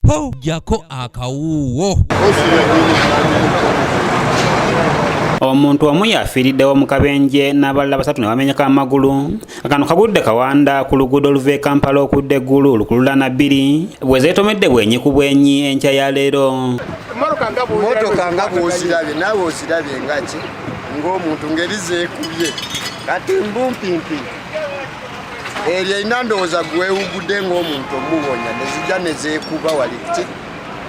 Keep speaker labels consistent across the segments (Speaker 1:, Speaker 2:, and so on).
Speaker 1: po jako akawuwo.
Speaker 2: Omuntu omu yafiiriddewo mu kabenje n'abalala basatu ne bamenyeka amagulu. Kano kagudde kawanda ku luguudo oluva e Kampala okudda eggulu olukululana 2 bwe zeetomedde bwenyi ku bwenyi enkya ya leero.
Speaker 3: Motoka nga bw'ozirabye naawe ozirabye nga ki ng'omuntu ngeri zeekubye kati mbumpimpi eryo erina ndowooza gwewugudde ng'omuntu omuwonya ne zijja ne zeekuba wali ki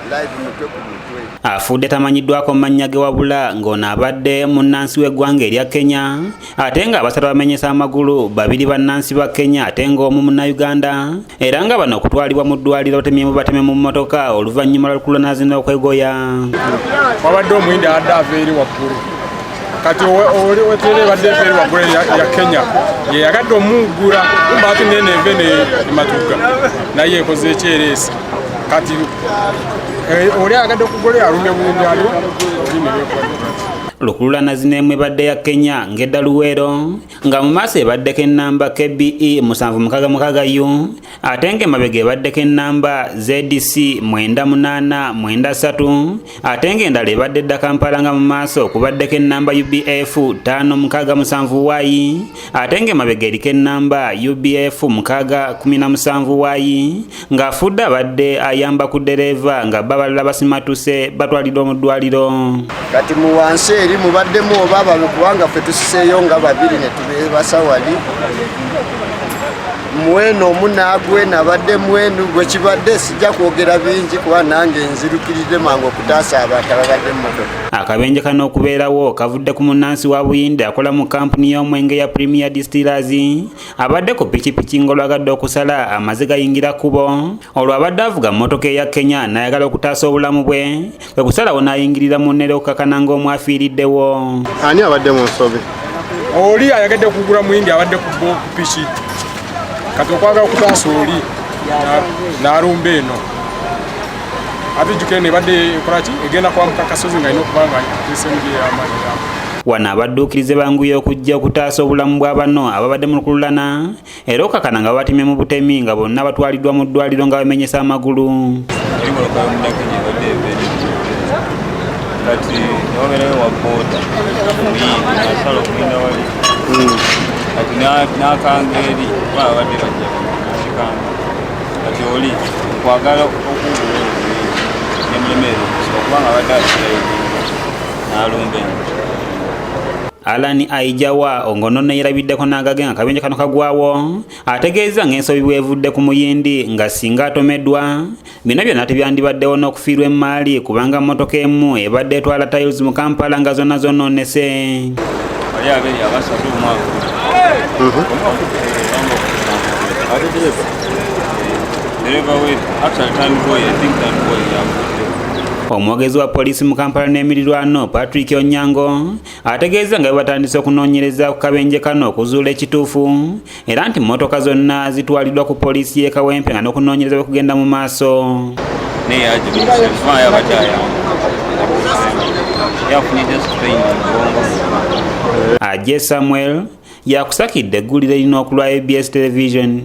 Speaker 3: live mutwe ku mutwe.
Speaker 2: Afudde tamanyiddwako mannya ge wabula ng'ono abadde munnansi w'eggwanga erya Kenya ate nga abasatu bamenyesa amagulu 2 bannansi ba Kenya ate ng'omu Munnayuganda era nga bano okutwalibwa mu ddwaliro batemyemu bateme mu mmotoka oluvannyuma lwa lukululana zino okwegoya.
Speaker 4: Wabadde omuyindi adde ava eri waggulu kati oli wetere badde eri waggulu ya Kenya ye yagadde omuggula mbaati nene eve ne Matuga naye ekoze ekyereesi kati oli agadde okugolera alumye bulungi aliwo
Speaker 2: lukululana zino emu ebadde ya Kenya ng'edda Luweero nga mu maaso ebaddeko ennamba KBE 7666U ate ng'emabega ebaddeko ennamba ZDC 9893 ate ng'endala ebadde edda Kampala nga mu maaso kubaddeko ennamba UBF 577Y ate ng'emabega eriko ennamba UBF 617Y ng'afudde abadde ayamba ku ddereeva nga balala basimatuse batwaliddwa mu ddwaliro.
Speaker 3: Kati mu wansi eri mubaddemu oba ababe kubanga ffe tusiseeyo nga 2 ne tubeebasa wali mweno omunaagwe nabadde mwenu gwe kibadde sijja kwogera bingi kuba nange nzirukiridde mangu okutaasa abantu ababadde mmotoka.
Speaker 2: Akabenje kano okubeerawo kavudde ku munnansi wa Buyindi akola mu kampuni y'omwenge ya Premier Distillers abadde ku pikipiki ng'olwagadde okusala amaze gayingira kubo olwo abadde avuga mmotoka eya Kenya n'ayagala okutaasa obulamu bwe kwe kusalawo n'ayingirira mu nnere okukakana ng'omu afiiriddewo.
Speaker 5: Ani abadde mu nsobe?
Speaker 4: oli ayagadde okugula muyindi abadde ku piki kati okwagala okutaasa oli n'alumba eno ate jjukire nebadde ekolaki egenda kwambuka kasozi nga alina okuba nga tesemuje amaanyi.
Speaker 2: Wano abadduukirize banguye okujja okutaasa obulamu bwa bano ababadde mu lukululana era okakana nga babatemye mu butemi nga bonna batwaliddwa mu ddwaliro nga bamenyesa amagulu.
Speaker 6: Kati nabagerayo wa boda nasala okulinda wali kati nakanga eri babadde bajja kikanga kati oli kwagala okugula nemulemerero okubanga abadde asirayo n'alumba eno.
Speaker 2: Alani Aijawa ongono ne yerabiddeko n'agagenga akabenje kano kagwawo ategeeza ng'ensobi bwevudde ku muyindi nga singa atomeddwa bino byonna tebyandibaddewo n'okufiirwa emmaali kubanga mmotoka emu ebadde etwala tiles mu Kampala nga zonna zonnoonese.
Speaker 6: Wali abiri abasatu omwaka dereva we actually tanboy I think tanboy
Speaker 2: Omwogezi wa poliisi mu Kampala n'emirirwano Patrick Onyango ategeeza nga batandise okunoonyereza ku kabenje kano okuzuula ekituufu era nti mmotoka zonna zitwaliddwa ku poliisi y'e Kawempe nga n'okunoonyereza bwe kugenda mu maaso. Ajje Samuel yakusakidde eggulire lino okulwa ABS Television.